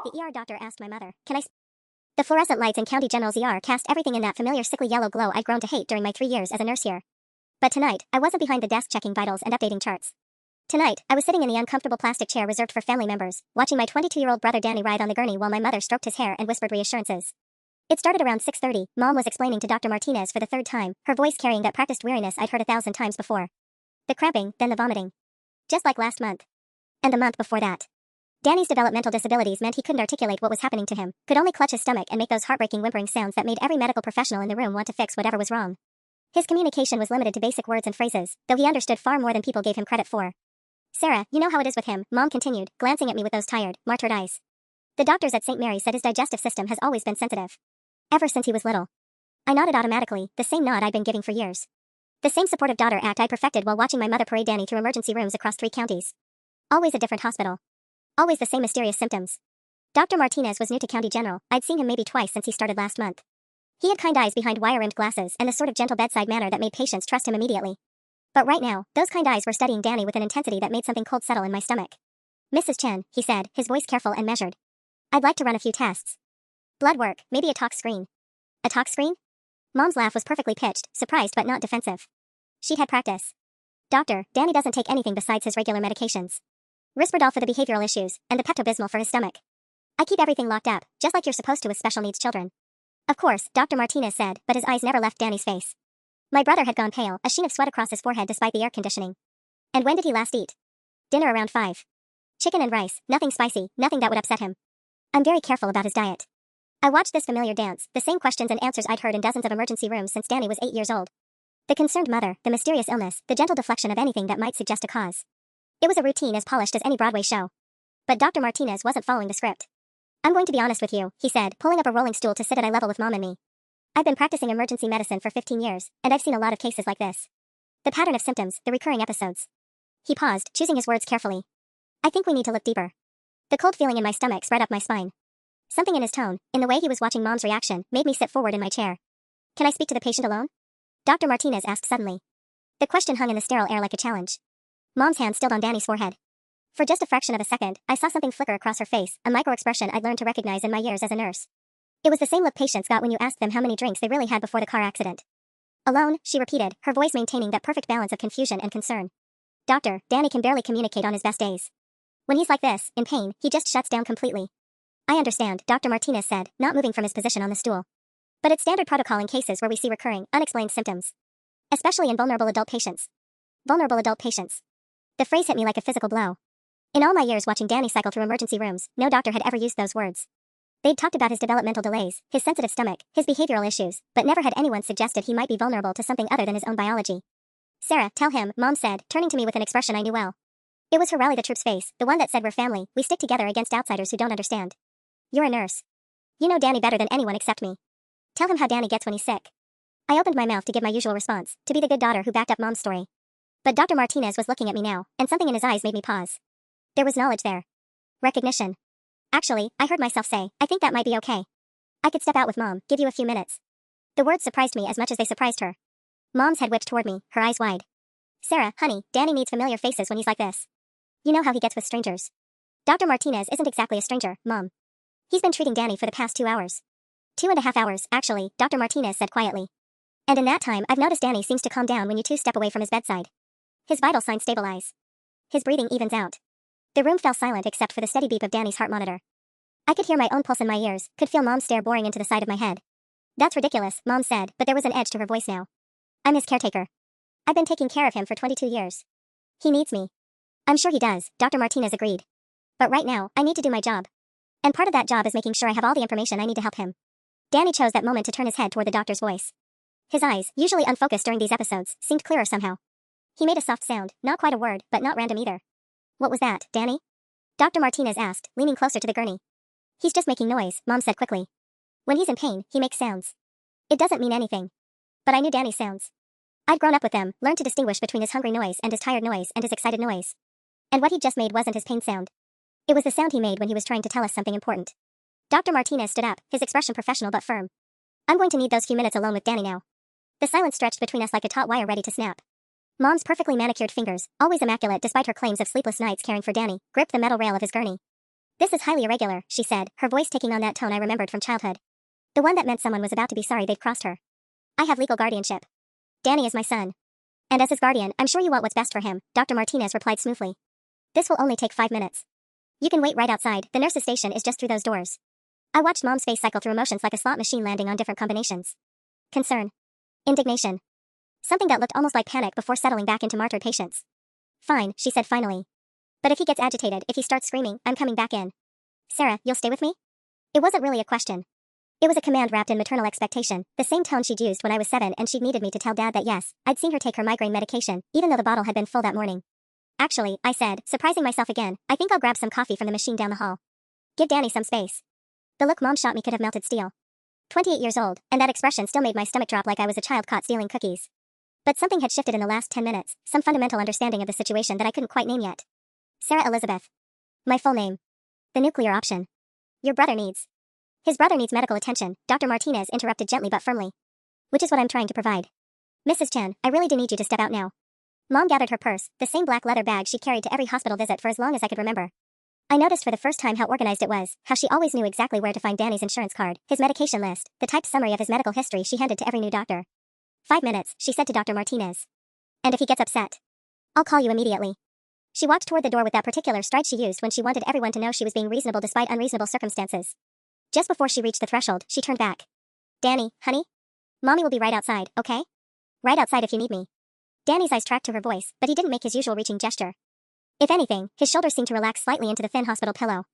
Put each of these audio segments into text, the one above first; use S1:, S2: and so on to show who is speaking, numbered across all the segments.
S1: The ER doctor asked my mother, "Can I The fluorescent lights in County General's ER cast everything in that familiar sickly yellow glow I'd grown to hate during my 3 years as a nurse here. But tonight, I wasn't behind the desk checking vitals and updating charts. Tonight, I was sitting in the uncomfortable plastic chair reserved for family members, watching my 22-year-old brother Danny ride on the gurney while my mother stroked his hair and whispered reassurances. It started around 6:30. Mom was explaining to Dr. Martinez for the third time, her voice carrying that practiced weariness I'd heard 1,000 times before. The cramping, then the vomiting. Just like last month. And the month before that. Danny's developmental disabilities meant he couldn't articulate what was happening to him, could only clutch his stomach and make those heartbreaking whimpering sounds that made every medical professional in the room want to fix whatever was wrong. His communication was limited to basic words and phrases, though he understood far more than people gave him credit for. "Sarah, you know how it is with him," Mom continued, glancing at me with those tired, martyred eyes. "The doctors at St. Mary's said his digestive system has always been sensitive. Ever since he was little." I nodded automatically, the same nod I'd been giving for years. The same supportive daughter act I perfected while watching my mother parade Danny through emergency rooms across 3 counties. Always a different hospital. Always the same mysterious symptoms. Dr. Martinez was new to County General. I'd seen him maybe twice since he started last month. He had kind eyes behind wire-rimmed glasses and the sort of gentle bedside manner that made patients trust him immediately. But right now, those kind eyes were studying Danny with an intensity that made something cold settle in my stomach. "Mrs. Chen," he said, his voice careful and measured. "I'd like to run a few tests. Blood work, maybe a tox screen." "A tox screen?" Mom's laugh was perfectly pitched, surprised but not defensive. She'd had practice. "Doctor, Danny doesn't take anything besides his regular medications. Risperdal for the behavioral issues, and the Pepto-Bismol for his stomach. I keep everything locked up, just like you're supposed to with special needs children." "Of course," Dr. Martinez said, but his eyes never left Danny's face. My brother had gone pale, a sheen of sweat across his forehead despite the air conditioning. "And when did he last eat?" "Dinner around 5. Chicken and rice, nothing spicy, nothing that would upset him. I'm very careful about his diet." I watched this familiar dance, the same questions and answers I'd heard in dozens of emergency rooms since Danny was 8 years old. The concerned mother, the mysterious illness, the gentle deflection of anything that might suggest a cause. It was a routine as polished as any Broadway show. But Dr. Martinez wasn't following the script. "I'm going to be honest with you," he said, pulling up a rolling stool to sit at eye level with Mom and me. "I've been practicing emergency medicine for 15 years, and I've seen a lot of cases like this. The pattern of symptoms, the recurring episodes." He paused, choosing his words carefully. "I think we need to look deeper." The cold feeling in my stomach spread up my spine. Something in his tone, in the way he was watching Mom's reaction, made me sit forward in my chair. "Can I speak to the patient alone?" Dr. Martinez asked suddenly. The question hung in the sterile air like a challenge. Mom's hand stilled on Danny's forehead. For just a fraction of a second, I saw something flicker across her face, a micro-expression I'd learned to recognize in my years as a nurse. It was the same look patients got when you asked them how many drinks they really had before the car accident. "Alone," she repeated, her voice maintaining that perfect balance of confusion and concern. "Doctor, Danny can barely communicate on his best days. When he's like this, in pain, he just shuts down completely." "I understand," Dr. Martinez said, not moving from his position on the stool. "But it's standard protocol in cases where we see recurring, unexplained symptoms. Especially in vulnerable adult patients." Vulnerable adult patients. The phrase hit me like a physical blow. In all my years watching Danny cycle through emergency rooms, no doctor had ever used those words. They'd talked about his developmental delays, his sensitive stomach, his behavioral issues, but never had anyone suggested he might be vulnerable to something other than his own biology. "Sarah, tell him," Mom said, turning to me with an expression I knew well. It was her rally the troops face, the one that said we're family, we stick together against outsiders who don't understand. "You're a nurse. You know Danny better than anyone except me. Tell him how Danny gets when he's sick." I opened my mouth to give my usual response, to be the good daughter who backed up Mom's story. But Dr. Martinez was looking at me now, and something in his eyes made me pause. There was knowledge there. Recognition. "Actually," I heard myself say, "I think that might be okay. I could step out with Mom, give you a few minutes." The words surprised me as much as they surprised her. Mom's head whipped toward me, her eyes wide. "Sarah, honey, Danny needs familiar faces when he's like this. You know how he gets with strangers." "Dr. Martinez isn't exactly a stranger, Mom. He's been treating Danny for the past 2 hours. 2.5 hours, actually," Dr. Martinez said quietly. "And in that time, I've noticed Danny seems to calm down when you two step away from his bedside. His vital signs stabilize. His breathing evens out." The room fell silent except for the steady beep of Danny's heart monitor. I could hear my own pulse in my ears, could feel Mom's stare boring into the side of my head. "That's ridiculous," Mom said, but there was an edge to her voice now. "I'm his caretaker. I've been taking care of him for 22 years. He needs me." "I'm sure he does," Dr. Martinez agreed. "But right now, I need to do my job. And part of that job is making sure I have all the information I need to help him." Danny chose that moment to turn his head toward the doctor's voice. His eyes, usually unfocused during these episodes, seemed clearer somehow. He made a soft sound, not quite a word, but not random either. "What was that, Danny?" Dr. Martinez asked, leaning closer to the gurney. "He's just making noise," Mom said quickly. "When he's in pain, he makes sounds. It doesn't mean anything." But I knew Danny's sounds. I'd grown up with them, learned to distinguish between his hungry noise and his tired noise and his excited noise. And what he'd just made wasn't his pain sound. It was the sound he made when he was trying to tell us something important. Dr. Martinez stood up, his expression professional but firm. "I'm going to need those few minutes alone with Danny now." The silence stretched between us like a taut wire ready to snap. Mom's perfectly manicured fingers, always immaculate despite her claims of sleepless nights caring for Danny, gripped the metal rail of his gurney. This is highly irregular, she said, her voice taking on that tone I remembered from childhood. The one that meant someone was about to be sorry they'd crossed her. I have legal guardianship. Danny is my son. And as his guardian, I'm sure you want what's best for him, Dr. Martinez replied smoothly. This will only take 5 minutes. You can wait right outside, the nurse's station is just through those doors. I watched Mom's face cycle through emotions like a slot machine landing on different combinations. Concern. Indignation. Something that looked almost like panic before settling back into martyred patience. Fine, she said finally. But if he gets agitated, if he starts screaming, I'm coming back in. Sarah, you'll stay with me? It wasn't really a question. It was a command wrapped in maternal expectation, the same tone she'd used when I was 7 and she'd needed me to tell Dad that yes, I'd seen her take her migraine medication, even though the bottle had been full that morning. Actually, I said, surprising myself again, I think I'll grab some coffee from the machine down the hall. Give Danny some space. The look Mom shot me could have melted steel. 28 years old, and that expression still made my stomach drop like I was a child caught stealing cookies. But something had shifted in the last 10 minutes, some fundamental understanding of the situation that I couldn't quite name yet. Sarah Elizabeth. My full name. The nuclear option. Your brother needs. His brother needs medical attention, Dr. Martinez interrupted gently but firmly. Which is what I'm trying to provide. Mrs. Chen, I really do need you to step out now. Mom gathered her purse, the same black leather bag she carried to every hospital visit for as long as I could remember. I noticed for the first time how organized it was, how she always knew exactly where to find Danny's insurance card, his medication list, the typed summary of his medical history she handed to every new doctor. 5 minutes, she said to Dr. Martinez. And if he gets upset, I'll call you immediately. She walked toward the door with that particular stride she used when she wanted everyone to know she was being reasonable despite unreasonable circumstances. Just before she reached the threshold, she turned back. Danny, honey? Mommy will be right outside, okay? Right outside if you need me. Danny's eyes tracked to her voice, but he didn't make his usual reaching gesture. If anything, his shoulders seemed to relax slightly into the thin hospital pillow.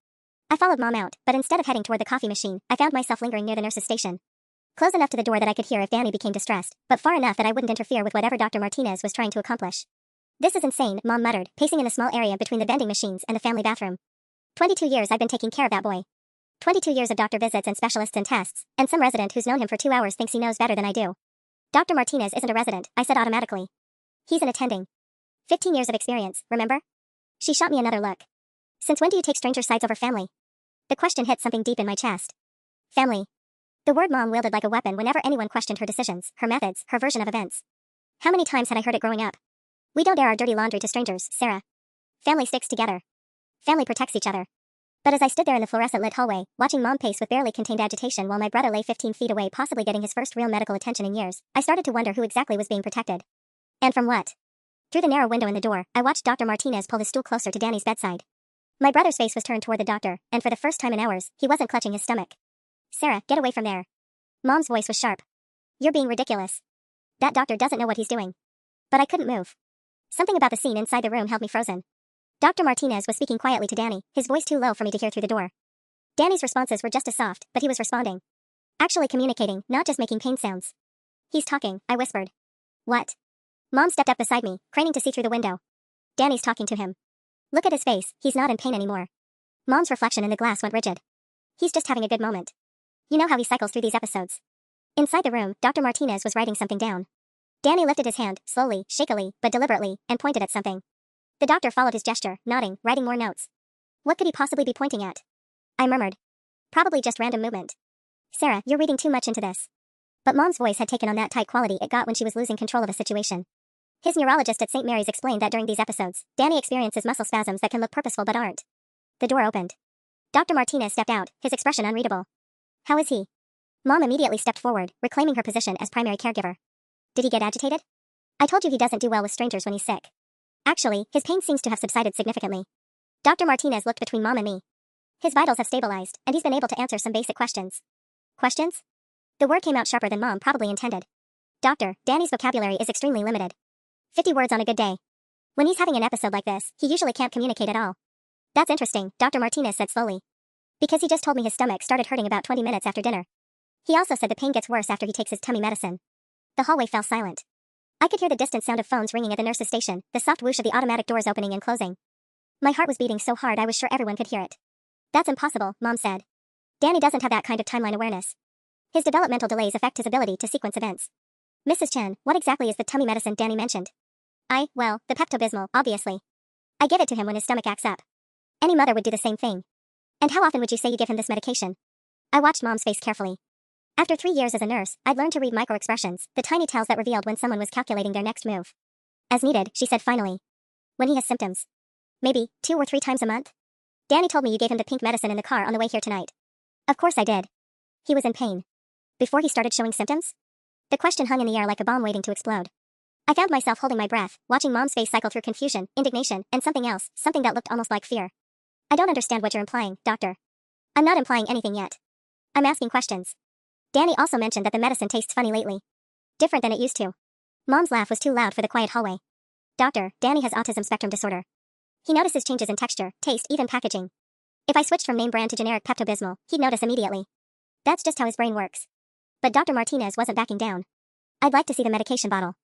S1: I followed Mom out, but instead of heading toward the coffee machine, I found myself lingering near the nurse's station. Close enough to the door that I could hear if Danny became distressed, but far enough that I wouldn't interfere with whatever Dr. Martinez was trying to accomplish. This is insane, Mom muttered, pacing in the small area between the vending machines and the family bathroom. 22 years I've been taking care of that boy. 22 years of doctor visits and specialists and tests, and some resident who's known him for 2 hours thinks he knows better than I do. Dr. Martinez isn't a resident, I said automatically. He's an attending. 15 years of experience, remember? She shot me another look. Since when do you take stranger sides over family? The question hit something deep in my chest. Family. The word Mom wielded like a weapon whenever anyone questioned her decisions, her methods, her version of events. How many times had I heard it growing up? We don't air our dirty laundry to strangers, Sarah. Family sticks together. Family protects each other. But as I stood there in the fluorescent-lit hallway, watching Mom pace with barely contained agitation while my brother lay 15 feet away possibly getting his first real medical attention in years, I started to wonder who exactly was being protected. And from what? Through the narrow window in the door, I watched Dr. Martinez pull his stool closer to Danny's bedside. My brother's face was turned toward the doctor, and for the first time in hours, he wasn't clutching his stomach. Sarah, get away from there. Mom's voice was sharp. You're being ridiculous. That doctor doesn't know what he's doing. But I couldn't move. Something about the scene inside the room held me frozen. Dr. Martinez was speaking quietly to Danny, his voice too low for me to hear through the door. Danny's responses were just as soft, but he was responding. Actually communicating, not just making pain sounds. He's talking, I whispered. What? Mom stepped up beside me, craning to see through the window. Danny's talking to him. Look at his face, he's not in pain anymore. Mom's reflection in the glass went rigid. He's just having a good moment. You know how he cycles through these episodes. Inside the room, Dr. Martinez was writing something down. Danny lifted his hand, slowly, shakily, but deliberately, and pointed at something. The doctor followed his gesture, nodding, writing more notes. What could he possibly be pointing at? I murmured. Probably just random movement. Sarah, you're reading too much into this. But Mom's voice had taken on that tight quality it got when she was losing control of a situation. His neurologist at St. Mary's explained that during these episodes, Danny experiences muscle spasms that can look purposeful but aren't. The door opened. Dr. Martinez stepped out, his expression unreadable. How is he? Mom immediately stepped forward, reclaiming her position as primary caregiver. Did he get agitated? I told you he doesn't do well with strangers when he's sick. Actually, his pain seems to have subsided significantly. Dr. Martinez looked between Mom and me. His vitals have stabilized, and he's been able to answer some basic questions. Questions? The word came out sharper than Mom probably intended. Doctor, Danny's vocabulary is extremely limited. 50 words on a good day. When he's having an episode like this, he usually can't communicate at all. That's interesting, Dr. Martinez said slowly. Because he just told me his stomach started hurting about 20 minutes after dinner. He also said the pain gets worse after he takes his tummy medicine. The hallway fell silent. I could hear the distant sound of phones ringing at the nurse's station, the soft whoosh of the automatic doors opening and closing. My heart was beating so hard I was sure everyone could hear it. That's impossible, Mom said. Danny doesn't have that kind of timeline awareness. His developmental delays affect his ability to sequence events. Mrs. Chen, what exactly is the tummy medicine Danny mentioned? Well, the Pepto-Bismol, obviously. I give it to him when his stomach acts up. Any mother would do the same thing. And how often would you say you give him this medication? I watched Mom's face carefully. After 3 years as a nurse, I'd learned to read micro-expressions, the tiny tells that revealed when someone was calculating their next move. As needed, she said finally. When he has symptoms. Maybe 2 or 3 times a month? Danny told me you gave him the pink medicine in the car on the way here tonight. Of course I did. He was in pain. Before he started showing symptoms? The question hung in the air like a bomb waiting to explode. I found myself holding my breath, watching Mom's face cycle through confusion, indignation, and something else, something that looked almost like fear. I don't understand what you're implying, doctor. I'm not implying anything yet. I'm asking questions. Danny also mentioned that the medicine tastes funny lately. Different than it used to. Mom's laugh was too loud for the quiet hallway. Doctor, Danny has autism spectrum disorder. He notices changes in texture, taste, even packaging. If I switched from name brand to generic Pepto-Bismol, he'd notice immediately. That's just how his brain works. But Dr. Martinez wasn't backing down. I'd like to see the medication bottle.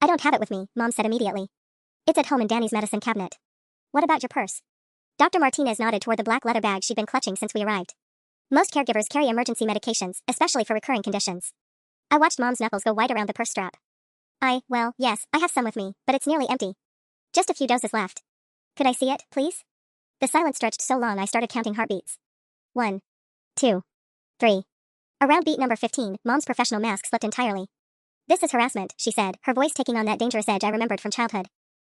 S1: I don't have it with me, Mom said immediately. It's at home in Danny's medicine cabinet. What about your purse? Dr. Martinez nodded toward the black leather bag she'd been clutching since we arrived. Most caregivers carry emergency medications, especially for recurring conditions. I watched Mom's knuckles go wide around the purse strap. Well, yes, I have some with me, but it's nearly empty. Just a few doses left. Could I see it, please? The silence stretched so long I started counting heartbeats. 1, 2, 3. Around beat number 15, Mom's professional mask slipped entirely. This is harassment, she said, her voice taking on that dangerous edge I remembered from childhood.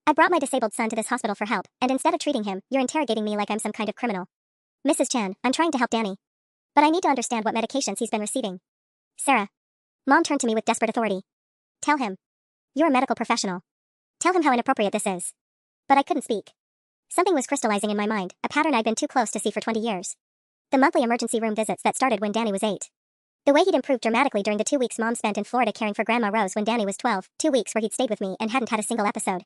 S1: I brought my disabled son to this hospital for help, and instead of treating him, you're interrogating me like I'm some kind of criminal. Mrs. Chan, I'm trying to help Danny. But I need to understand what medications he's been receiving. Sarah. Mom turned to me with desperate authority. Tell him. You're a medical professional. Tell him how inappropriate this is. But I couldn't speak. Something was crystallizing in my mind, a pattern I'd been too close to see for 20 years. The monthly emergency room visits that started when Danny was 8. The way he'd improved dramatically during the 2 weeks Mom spent in Florida caring for Grandma Rose when Danny was 12, 2 weeks where he'd stayed with me and hadn't had a single episode.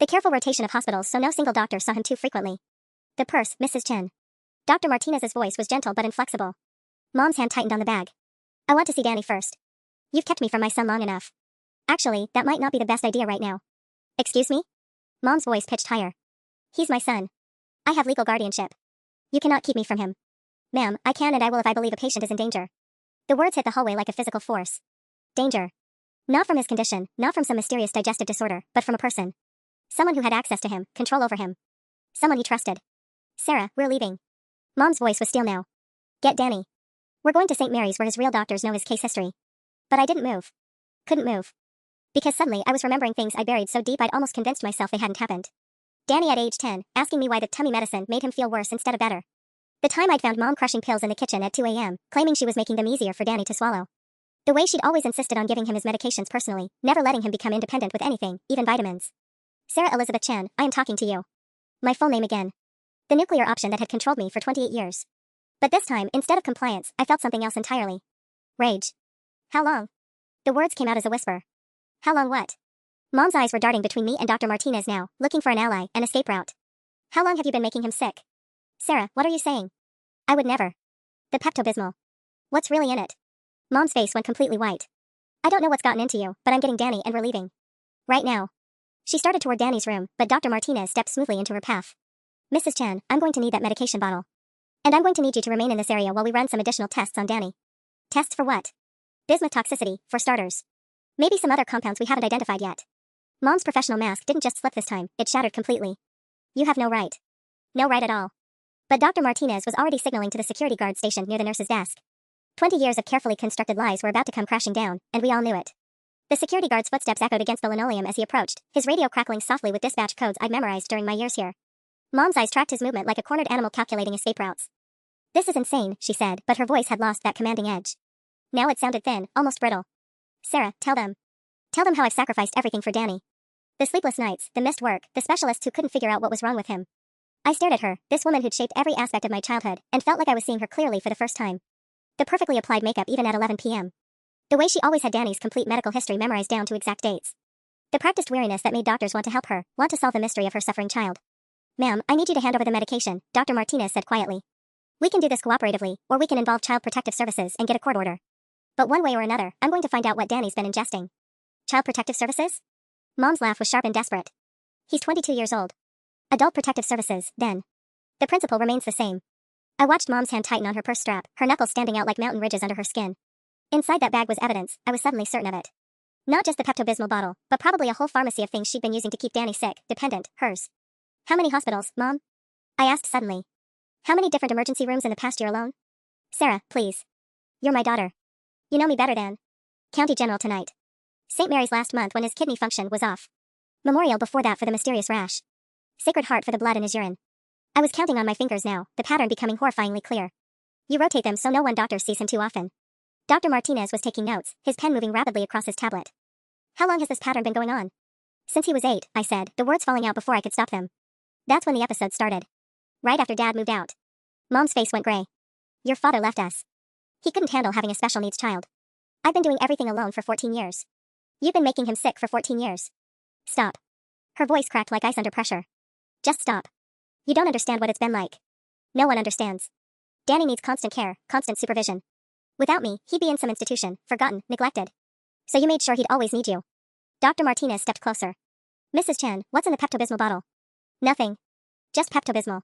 S1: The careful rotation of hospitals so no single doctor saw him too frequently. The purse, Mrs. Chen. Dr. Martinez's voice was gentle but inflexible. Mom's hand tightened on the bag. I want to see Danny first. You've kept me from my son long enough. Actually, that might not be the best idea right now. Excuse me? Mom's voice pitched higher. He's my son. I have legal guardianship. You cannot keep me from him. Ma'am, I can and I will if I believe a patient is in danger. The words hit the hallway like a physical force. Danger. Not from his condition, not from some mysterious digestive disorder, but from a person. Someone who had access to him, control over him. Someone he trusted. Sarah, we're leaving. Mom's voice was steel now. Get Danny. We're going to St. Mary's where his real doctors know his case history. But I didn't move. Couldn't move. Because suddenly I was remembering things I buried so deep I'd almost convinced myself they hadn't happened. Danny at age 10, asking me why the tummy medicine made him feel worse instead of better. The time I'd found Mom crushing pills in the kitchen at 2 a.m., claiming she was making them easier for Danny to swallow. The way she'd always insisted on giving him his medications personally, never letting him become independent with anything, even vitamins. Sarah Elizabeth Chan, I am talking to you. My full name again. The nuclear option that had controlled me for 28 years. But this time, instead of compliance, I felt something else entirely. Rage. How long? The words came out as a whisper. How long what? Mom's eyes were darting between me and Dr. Martinez now, looking for an ally, an escape route. How long have you been making him sick? Sarah, what are you saying? I would never. The Pepto-Bismol. What's really in it? Mom's face went completely white. I don't know what's gotten into you, but I'm getting Danny and we're leaving. Right now. She started toward Danny's room, but Dr. Martinez stepped smoothly into her path. Mrs. Chan, I'm going to need that medication bottle. And I'm going to need you to remain in this area while we run some additional tests on Danny. Tests for what? Bismuth toxicity, for starters. Maybe some other compounds we haven't identified yet. Mom's professional mask didn't just slip this time, it shattered completely. You have no right. No right at all. But Dr. Martinez was already signaling to the security guard stationed near the nurse's desk. 20 years of carefully constructed lies were about to come crashing down, and we all knew it. The security guard's footsteps echoed against the linoleum as he approached, his radio crackling softly with dispatch codes I'd memorized during my years here. Mom's eyes tracked his movement like a cornered animal calculating escape routes. This is insane, she said, but her voice had lost that commanding edge. Now it sounded thin, almost brittle. Sarah, tell them. Tell them how I've sacrificed everything for Danny. The sleepless nights, the missed work, the specialists who couldn't figure out what was wrong with him. I stared at her, this woman who'd shaped every aspect of my childhood, and felt like I was seeing her clearly for the first time. The perfectly applied makeup even at 11 p.m. The way she always had Danny's complete medical history memorized down to exact dates. The practiced weariness that made doctors want to help her, want to solve the mystery of her suffering child. Ma'am, I need you to hand over the medication, Dr. Martinez said quietly. We can do this cooperatively, or we can involve Child Protective Services and get a court order. But one way or another, I'm going to find out what Danny's been ingesting. Child Protective Services? Mom's laugh was sharp and desperate. He's 22 years old. Adult Protective Services, then. The principle remains the same. I watched Mom's hand tighten on her purse strap, her knuckles standing out like mountain ridges under her skin. Inside that bag was evidence, I was suddenly certain of it. Not just the Pepto-Bismol bottle, but probably a whole pharmacy of things she'd been using to keep Danny sick, dependent, hers. How many hospitals, Mom? I asked suddenly. How many different emergency rooms in the past year alone? Sarah, please. You're my daughter. You know me better than County General tonight. St. Mary's last month when his kidney function was off. Memorial before that for the mysterious rash. Sacred Heart for the blood in his urine. I was counting on my fingers now, the pattern becoming horrifyingly clear. You rotate them so no one doctor sees him too often. Dr. Martinez was taking notes, his pen moving rapidly across his tablet. How long has this pattern been going on? Since he was 8, I said, the words falling out before I could stop them. That's when the episode started. Right after Dad moved out. Mom's face went gray. Your father left us. He couldn't handle having a special needs child. I've been doing everything alone for 14 years. You've been making him sick for 14 years. Stop. Her voice cracked like ice under pressure. Just stop. You don't understand what it's been like. No one understands. Danny needs constant care, constant supervision. Without me, he'd be in some institution, forgotten, neglected. So you made sure he'd always need you. Dr. Martinez stepped closer. Mrs. Chen, what's in the Pepto-Bismol bottle? Nothing. Just Pepto-Bismol.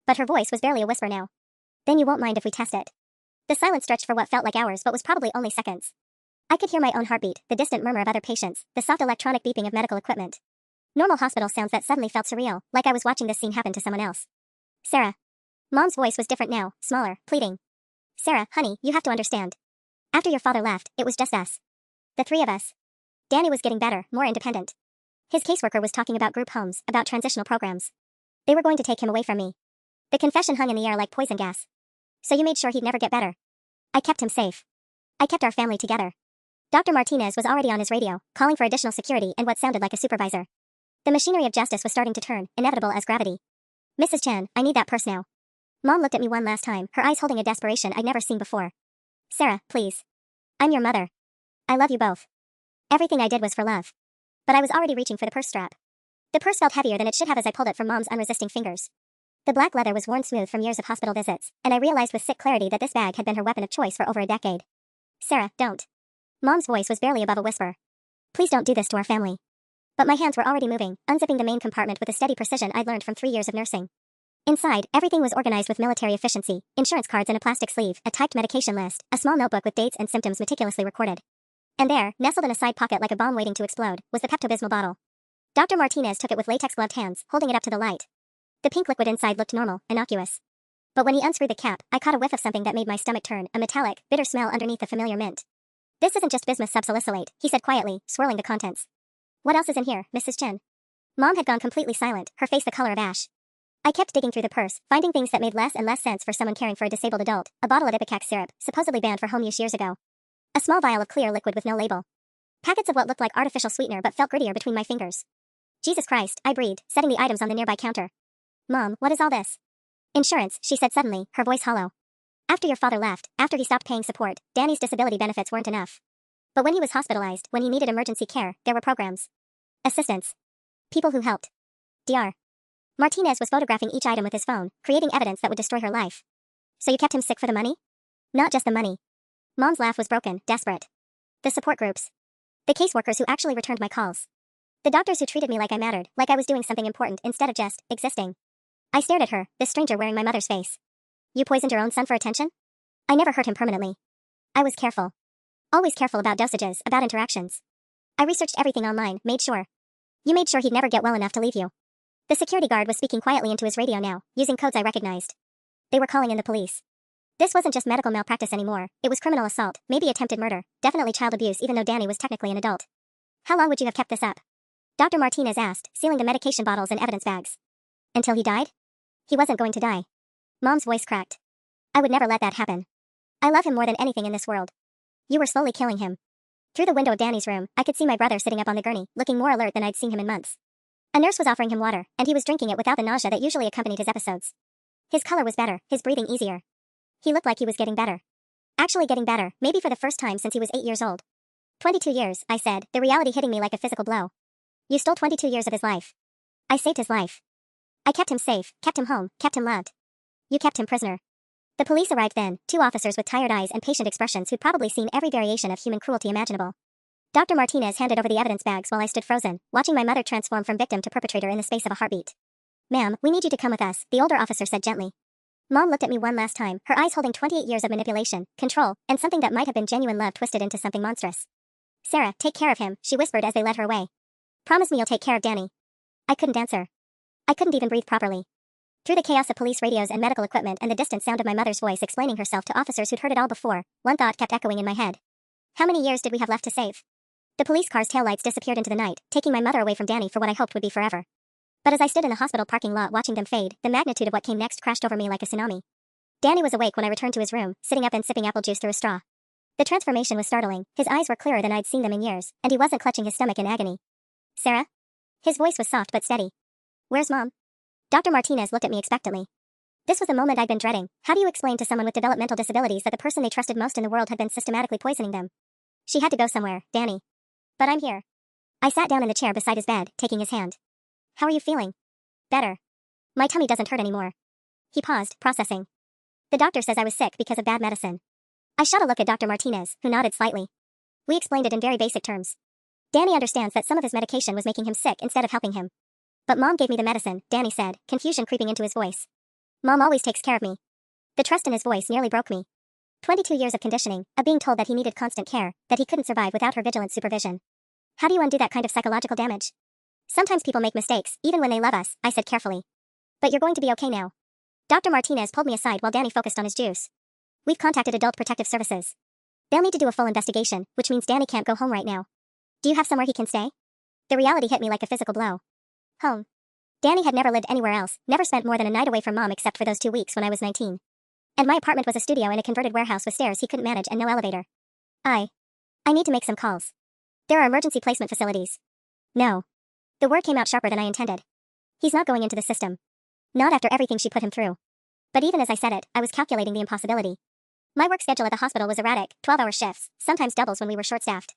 S1: But her voice was barely a whisper now. Then you won't mind if we test it. The silence stretched for what felt like hours but was probably only seconds. I could hear my own heartbeat, the distant murmur of other patients, the soft electronic beeping of medical equipment. Normal hospital sounds that suddenly felt surreal, like I was watching this scene happen to someone else. Sarah. Mom's voice was different now, smaller, pleading. Sarah, honey, you have to understand. After your father left, it was just us. The three of us. Danny was getting better, more independent. His caseworker was talking about group homes, about transitional programs. They were going to take him away from me. The confession hung in the air like poison gas. So you made sure he'd never get better. I kept him safe. I kept our family together. Dr. Martinez was already on his radio, calling for additional security and what sounded like a supervisor. The machinery of justice was starting to turn, inevitable as gravity. Mrs. Chen, I need that purse now. Mom looked at me one last time, her eyes holding a desperation I'd never seen before. Sarah, please. I'm your mother. I love you both. Everything I did was for love. But I was already reaching for the purse strap. The purse felt heavier than it should have as I pulled it from Mom's unresisting fingers. The black leather was worn smooth from years of hospital visits, and I realized with sick clarity that this bag had been her weapon of choice for over a decade. Sarah, don't. Mom's voice was barely above a whisper. Please don't do this to our family. But my hands were already moving, unzipping the main compartment with a steady precision I'd learned from 3 years of nursing. Inside, everything was organized with military efficiency, insurance cards in a plastic sleeve, a typed medication list, a small notebook with dates and symptoms meticulously recorded. And there, nestled in a side pocket like a bomb waiting to explode, was the Pepto-Bismol bottle. Dr. Martinez took it with latex-gloved hands, holding it up to the light. The pink liquid inside looked normal, innocuous. But when he unscrewed the cap, I caught a whiff of something that made my stomach turn, a metallic, bitter smell underneath the familiar mint. This isn't just bismuth subsalicylate, he said quietly, swirling the contents. What else is in here, Mrs. Chen? Mom had gone completely silent, her face the color of ash. I kept digging through the purse, finding things that made less and less sense for someone caring for a disabled adult, a bottle of Ipecac syrup, supposedly banned for home use years ago. A small vial of clear liquid with no label. Packets of what looked like artificial sweetener but felt grittier between my fingers. Jesus Christ, I breathed, setting the items on the nearby counter. Mom, what is all this? Insurance, she said suddenly, her voice hollow. After your father left, after he stopped paying support, Danny's disability benefits weren't enough. But when he was hospitalized, when he needed emergency care, there were programs. Assistants. People who helped. Dr. Martinez was photographing each item with his phone, creating evidence that would destroy her life. So you kept him sick for the money? Not just the money. Mom's laugh was broken, desperate. The support groups. The caseworkers who actually returned my calls. The doctors who treated me like I mattered, like I was doing something important instead of just existing. I stared at her, this stranger wearing my mother's face. You poisoned your own son for attention? I never hurt him permanently. I was careful. Always careful about dosages, about interactions. I researched everything online, made sure. You made sure he'd never get well enough to leave you. The security guard was speaking quietly into his radio now, using codes I recognized. They were calling in the police. This wasn't just medical malpractice anymore, it was criminal assault, maybe attempted murder, definitely child abuse even though Danny was technically an adult. How long would you have kept this up? Dr. Martinez asked, sealing the medication bottles and evidence bags. Until he died? He wasn't going to die. Mom's voice cracked. I would never let that happen. I love him more than anything in this world. You were slowly killing him. Through the window of Danny's room, I could see my brother sitting up on the gurney, looking more alert than I'd seen him in months. A nurse was offering him water, and he was drinking it without the nausea that usually accompanied his episodes. His color was better, his breathing easier. He looked like he was getting better. Actually getting better, maybe for the first time since he was 8 years old. 22 years, I said, the reality hitting me like a physical blow. You stole 22 years of his life. I saved his life. I kept him safe, kept him home, kept him loved. You kept him prisoner. The police arrived then, 2 officers with tired eyes and patient expressions who'd probably seen every variation of human cruelty imaginable. Dr. Martinez handed over the evidence bags while I stood frozen, watching my mother transform from victim to perpetrator in the space of a heartbeat. Ma'am, we need you to come with us, the older officer said gently. Mom looked at me one last time, her eyes holding 28 years of manipulation, control, and something that might have been genuine love twisted into something monstrous. Sarah, take care of him, she whispered as they led her away. Promise me you'll take care of Danny. I couldn't answer. I couldn't even breathe properly. Through the chaos of police radios and medical equipment and the distant sound of my mother's voice explaining herself to officers who'd heard it all before, one thought kept echoing in my head. How many years did we have left to save? The police car's taillights disappeared into the night, taking my mother away from Danny for what I hoped would be forever. But as I stood in the hospital parking lot watching them fade, the magnitude of what came next crashed over me like a tsunami. Danny was awake when I returned to his room, sitting up and sipping apple juice through a straw. The transformation was startling. His eyes were clearer than I'd seen them in years, and he wasn't clutching his stomach in agony. Sarah? His voice was soft but steady. Where's Mom? Dr. Martinez looked at me expectantly. This was the moment I'd been dreading. How do you explain to someone with developmental disabilities that the person they trusted most in the world had been systematically poisoning them? She had to go somewhere, Danny. But I'm here. I sat down in the chair beside his bed, taking his hand. How are you feeling? Better. My tummy doesn't hurt anymore. He paused, processing. The doctor says I was sick because of bad medicine. I shot a look at Dr. Martinez, who nodded slightly. We explained it in very basic terms. Danny understands that some of his medication was making him sick instead of helping him. But Mom gave me the medicine, Danny said, confusion creeping into his voice. Mom always takes care of me. The trust in his voice nearly broke me. 22 years of conditioning, of being told that he needed constant care, that he couldn't survive without her vigilant supervision. How do you undo that kind of psychological damage? Sometimes people make mistakes, even when they love us, I said carefully. But you're going to be okay now. Dr. Martinez pulled me aside while Danny focused on his juice. We've contacted Adult Protective Services. They'll need to do a full investigation, which means Danny can't go home right now. Do you have somewhere he can stay? The reality hit me like a physical blow. Home. Danny had never lived anywhere else, never spent more than a night away from Mom except for those 2 weeks when I was 19. And my apartment was a studio in a converted warehouse with stairs he couldn't manage and no elevator. I need to make some calls. There are emergency placement facilities. No. The word came out sharper than I intended. He's not going into the system. Not after everything she put him through. But even as I said it, I was calculating the impossibility. My work schedule at the hospital was erratic, 12-hour shifts, sometimes doubles when we were short-staffed.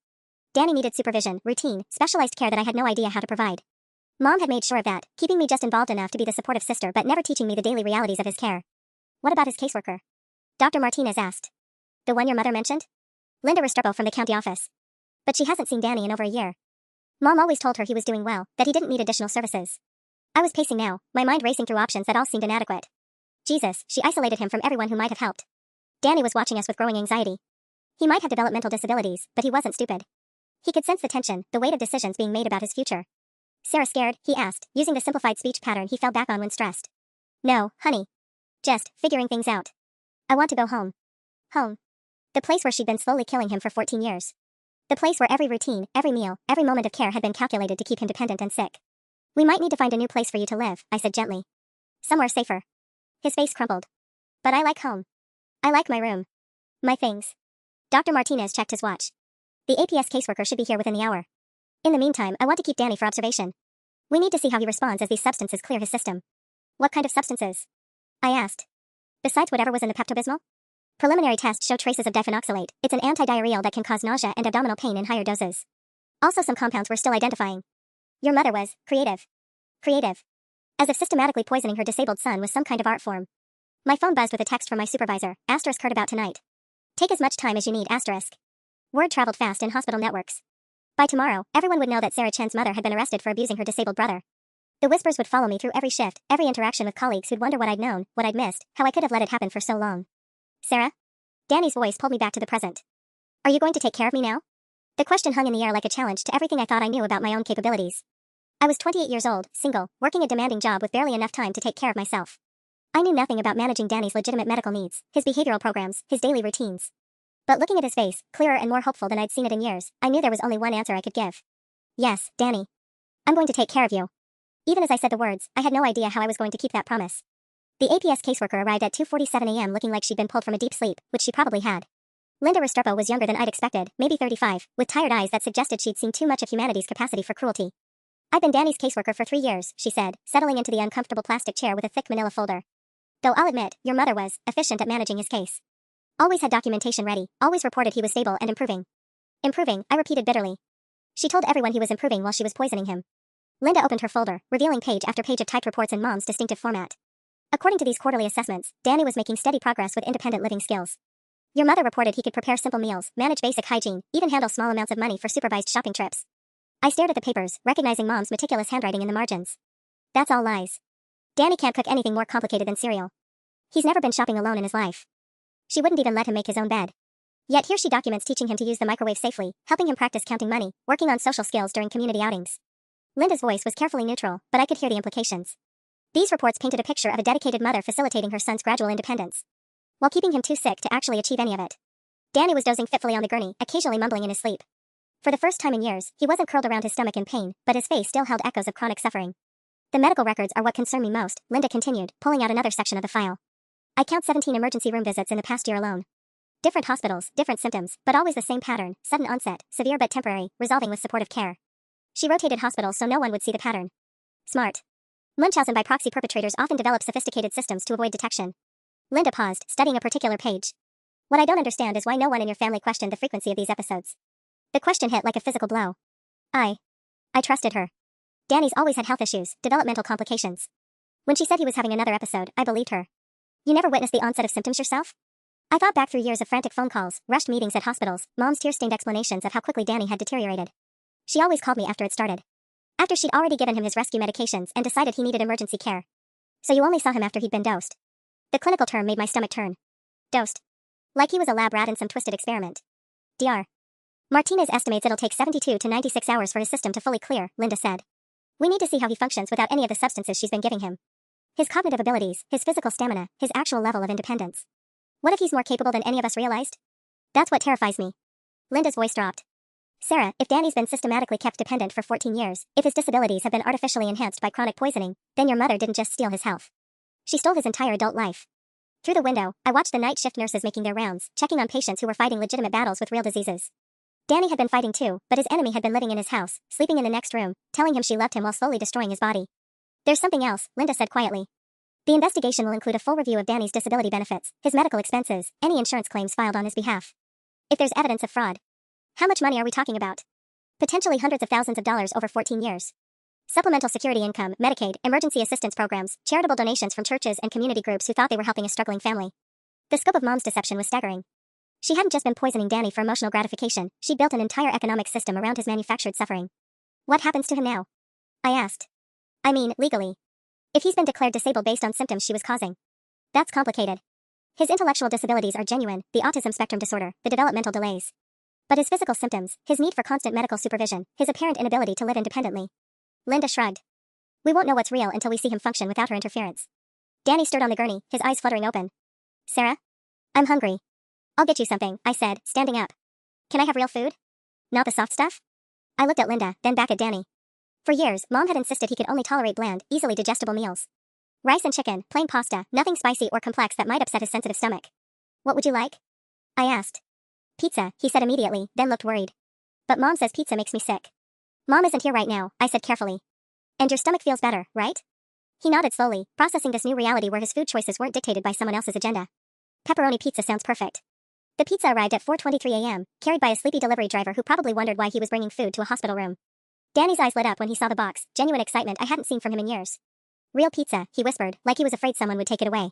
S1: Danny needed supervision, routine, specialized care that I had no idea how to provide. Mom had made sure of that, keeping me just involved enough to be the supportive sister but never teaching me the daily realities of his care. What about his caseworker? Dr. Martinez asked. The one your mother mentioned? Linda Restrepo from the county office. But she hasn't seen Danny in over a year. Mom always told her he was doing well, that he didn't need additional services. I was pacing now, my mind racing through options that all seemed inadequate. Jesus, she isolated him from everyone who might have helped. Danny was watching us with growing anxiety. He might have developmental disabilities, but he wasn't stupid. He could sense the tension, the weight of decisions being made about his future. Sarah scared? He asked, using the simplified speech pattern he fell back on when stressed. No, honey. Just figuring things out. I want to go home. Home. The place where she'd been slowly killing him for 14 years. The place where every routine, every meal, every moment of care had been calculated to keep him dependent and sick. We might need to find a new place for you to live, I said gently. Somewhere safer. His face crumpled. But I like home. I like my room. My things. Dr. Martinez checked his watch. The APS caseworker should be here within the hour. In the meantime, I want to keep Danny for observation. We need to see how he responds as these substances clear his system. What kind of substances? I asked. Besides whatever was in the Pepto-Bismol? Preliminary tests show traces of diphenoxylate. It's an antidiarrheal that can cause nausea and abdominal pain in higher doses. Also some compounds we're still identifying. Your mother was creative. Creative. As if systematically poisoning her disabled son was some kind of art form. My phone buzzed with a text from my supervisor, asterisk heard about tonight. Take as much time as you need, asterisk. Word traveled fast in hospital networks. By tomorrow, everyone would know that Sarah Chen's mother had been arrested for abusing her disabled brother. The whispers would follow me through every shift, every interaction with colleagues who'd wonder what I'd known, what I'd missed, how I could have let it happen for so long. Sarah? Danny's voice pulled me back to the present. Are you going to take care of me now? The question hung in the air like a challenge to everything I thought I knew about my own capabilities. I was 28 years old, single, working a demanding job with barely enough time to take care of myself. I knew nothing about managing Danny's legitimate medical needs, his behavioral programs, his daily routines. But looking at his face, clearer and more hopeful than I'd seen it in years, I knew there was only one answer I could give. Yes, Danny. I'm going to take care of you. Even as I said the words, I had no idea how I was going to keep that promise. The APS caseworker arrived at 2:47 a.m. looking like she'd been pulled from a deep sleep, which she probably had. Linda Restrepo was younger than I'd expected, maybe 35, with tired eyes that suggested she'd seen too much of humanity's capacity for cruelty. I've been Danny's caseworker for 3 years, she said, settling into the uncomfortable plastic chair with a thick manila folder. Though I'll admit, your mother was efficient at managing his case. Always had documentation ready, always reported he was stable and improving. Improving, I repeated bitterly. She told everyone he was improving while she was poisoning him. Linda opened her folder, revealing page after page of typed reports in Mom's distinctive format. According to these quarterly assessments, Danny was making steady progress with independent living skills. Your mother reported he could prepare simple meals, manage basic hygiene, even handle small amounts of money for supervised shopping trips. I stared at the papers, recognizing Mom's meticulous handwriting in the margins. That's all lies. Danny can't cook anything more complicated than cereal. He's never been shopping alone in his life. She wouldn't even let him make his own bed. Yet here she documents teaching him to use the microwave safely, helping him practice counting money, working on social skills during community outings. Linda's voice was carefully neutral, but I could hear the implications. These reports painted a picture of a dedicated mother facilitating her son's gradual independence, while keeping him too sick to actually achieve any of it. Danny was dozing fitfully on the gurney, occasionally mumbling in his sleep. For the first time in years, he wasn't curled around his stomach in pain, but his face still held echoes of chronic suffering. The medical records are what concern me most, Linda continued, pulling out another section of the file. I count 17 emergency room visits in the past year alone. Different hospitals, different symptoms, but always the same pattern, sudden onset, severe but temporary, resolving with supportive care. She rotated hospitals so no one would see the pattern. Smart. Munchausen by proxy perpetrators often develop sophisticated systems to avoid detection. Linda paused, studying a particular page. What I don't understand is why no one in your family questioned the frequency of these episodes. The question hit like a physical blow. I trusted her. Danny's always had health issues, developmental complications. When she said he was having another episode, I believed her. You never witnessed the onset of symptoms yourself? I thought back through years of frantic phone calls, rushed meetings at hospitals, Mom's tear-stained explanations of how quickly Danny had deteriorated. She always called me after it started. After she'd already given him his rescue medications and decided he needed emergency care. So you only saw him after he'd been dosed. The clinical term made my stomach turn. Dosed. Like he was a lab rat in some twisted experiment. Dr. Martinez estimates it'll take 72 to 96 hours for his system to fully clear, Linda said. We need to see how he functions without any of the substances she's been giving him. His cognitive abilities, his physical stamina, his actual level of independence. What if he's more capable than any of us realized? That's what terrifies me. Linda's voice dropped. Sarah, if Danny's been systematically kept dependent for 14 years, if his disabilities have been artificially enhanced by chronic poisoning, then your mother didn't just steal his health. She stole his entire adult life. Through the window, I watched the night shift nurses making their rounds, checking on patients who were fighting legitimate battles with real diseases. Danny had been fighting too, but his enemy had been living in his house, sleeping in the next room, telling him she loved him while slowly destroying his body. There's something else, Linda said quietly. The investigation will include a full review of Danny's disability benefits, his medical expenses, any insurance claims filed on his behalf. If there's evidence of fraud. How much money are we talking about? Potentially hundreds of thousands of dollars over 14 years. Supplemental security income, Medicaid, emergency assistance programs, charitable donations from churches and community groups who thought they were helping a struggling family. The scope of Mom's deception was staggering. She hadn't just been poisoning Danny for emotional gratification, she'd built an entire economic system around his manufactured suffering. What happens to him now? I asked. I mean, legally. If he's been declared disabled based on symptoms she was causing. That's complicated. His intellectual disabilities are genuine, the autism spectrum disorder, the developmental delays. But his physical symptoms, his need for constant medical supervision, his apparent inability to live independently. Linda shrugged. We won't know what's real until we see him function without her interference. Danny stirred on the gurney, his eyes fluttering open. Sarah? I'm hungry. I'll get you something, I said, standing up. Can I have real food? Not the soft stuff? I looked at Linda, then back at Danny. For years, Mom had insisted he could only tolerate bland, easily digestible meals. Rice and chicken, plain pasta, nothing spicy or complex that might upset his sensitive stomach. What would you like? I asked. Pizza, he said immediately, then looked worried. But Mom says pizza makes me sick. Mom isn't here right now, I said carefully. And your stomach feels better, right? He nodded slowly, processing this new reality where his food choices weren't dictated by someone else's agenda. Pepperoni pizza sounds perfect. The pizza arrived at 4:23 a.m., carried by a sleepy delivery driver who probably wondered why he was bringing food to a hospital room. Danny's eyes lit up when he saw the box, genuine excitement I hadn't seen from him in years. Real pizza, he whispered, like he was afraid someone would take it away.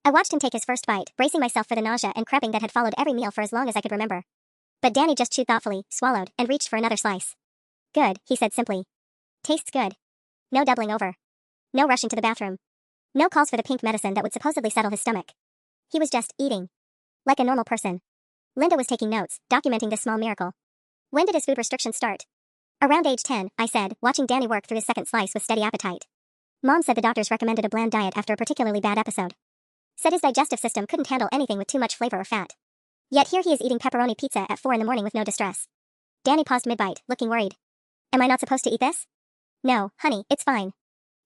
S1: I watched him take his first bite, bracing myself for the nausea and cramping that had followed every meal for as long as I could remember. But Danny just chewed thoughtfully, swallowed, and reached for another slice. Good, he said simply. Tastes good. No doubling over. No rushing to the bathroom. No calls for the pink medicine that would supposedly settle his stomach. He was just eating. Like a normal person. Linda was taking notes, documenting this small miracle. When did his food restrictions start? Around age 10, I said, watching Danny work through his second slice with steady appetite. Mom said the doctors recommended a bland diet after a particularly bad episode. Said his digestive system couldn't handle anything with too much flavor or fat. Yet here he is eating pepperoni pizza at 4 a.m. with no distress. Danny paused mid-bite, looking worried. Am I not supposed to eat this? No, honey, it's fine.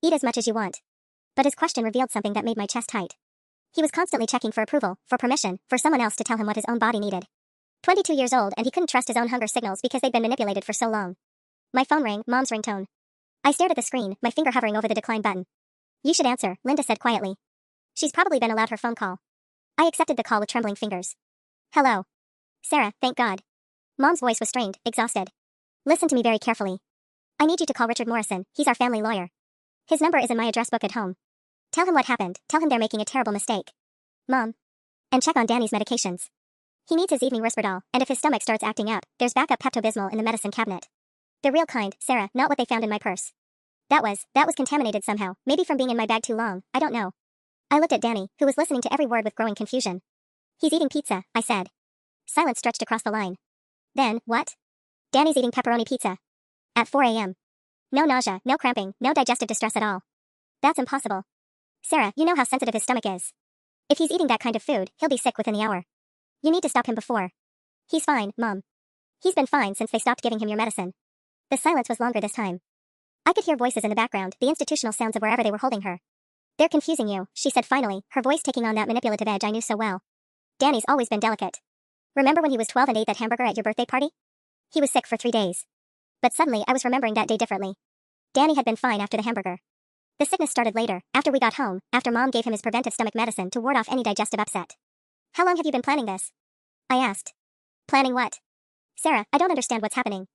S1: Eat as much as you want. But his question revealed something that made my chest tight. He was constantly checking for approval, for permission, for someone else to tell him what his own body needed. 22 years old and he couldn't trust his own hunger signals because they'd been manipulated for so long. My phone rang, Mom's ringtone. I stared at the screen, my finger hovering over the decline button. You should answer, Linda said quietly. She's probably been allowed her phone call. I accepted the call with trembling fingers. Hello. Sarah, thank God. Mom's voice was strained, exhausted. Listen to me very carefully. I need you to call Richard Morrison, he's our family lawyer. His number is in my address book at home. Tell him what happened, tell him they're making a terrible mistake. Mom. And check on Danny's medications. He needs his evening Risperdal, and if his stomach starts acting up, there's backup Pepto-Bismol in the medicine cabinet. The real kind, Sarah, not what they found in my purse. That was contaminated somehow, maybe from being in my bag too long, I don't know. I looked at Danny, who was listening to every word with growing confusion. He's eating pizza, I said. Silence stretched across the line. Then, what? Danny's eating pepperoni pizza. At 4 a.m. No nausea, no cramping, no digestive distress at all. That's impossible. Sarah, you know how sensitive his stomach is. If he's eating that kind of food, he'll be sick within the hour. You need to stop him before. He's fine, Mom. He's been fine since they stopped giving him your medicine. The silence was longer this time. I could hear voices in the background, the institutional sounds of wherever they were holding her. They're confusing you, she said finally, her voice taking on that manipulative edge I knew so well. Danny's always been delicate. Remember when he was 12 and ate that hamburger at your birthday party? He was sick for 3 days. But suddenly I was remembering that day differently. Danny had been fine after the hamburger. The sickness started later, after we got home, after Mom gave him his preventive stomach medicine to ward off any digestive upset. How long have you been planning this? I asked. Planning what? Sarah, I don't understand what's happening.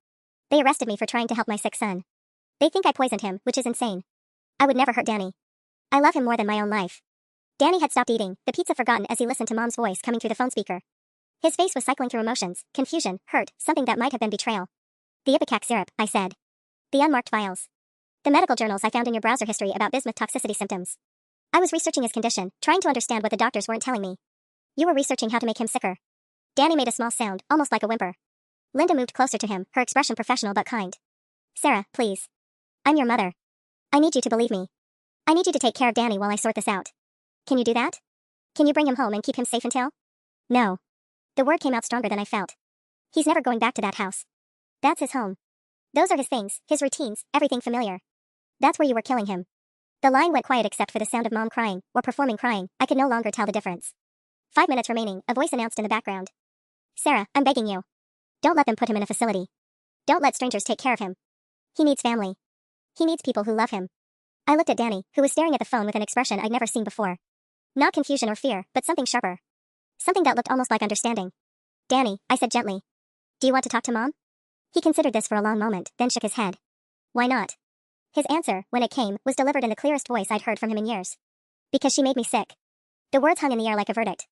S1: They arrested me for trying to help my sick son. They think I poisoned him, which is insane. I would never hurt Danny. I love him more than my own life. Danny had stopped eating, the pizza forgotten as he listened to Mom's voice coming through the phone speaker. His face was cycling through emotions, confusion, hurt, something that might have been betrayal. The ipecac syrup, I said. The unmarked vials. The medical journals I found in your browser history about bismuth toxicity symptoms. I was researching his condition, trying to understand what the doctors weren't telling me. You were researching how to make him sicker. Danny made a small sound, almost like a whimper. Linda moved closer to him, her expression professional but kind. Sarah, please. I'm your mother. I need you to believe me. I need you to take care of Danny while I sort this out. Can you do that? Can you bring him home and keep him safe until? No. The word came out stronger than I felt. He's never going back to that house. That's his home. Those are his things, his routines, everything familiar. That's where you were killing him. The line went quiet except for the sound of Mom crying, or performing crying. I could no longer tell the difference. 5 minutes remaining, a voice announced in the background. Sarah, I'm begging you. Don't let them put him in a facility. Don't let strangers take care of him. He needs family. He needs people who love him. I looked at Danny, who was staring at the phone with an expression I'd never seen before. Not confusion or fear, but something sharper. Something that looked almost like understanding. Danny, I said gently. Do you want to talk to Mom? He considered this for a long moment, then shook his head. Why not? His answer, when it came, was delivered in the clearest voice I'd heard from him in years. Because she made me sick. The words hung in the air like a verdict.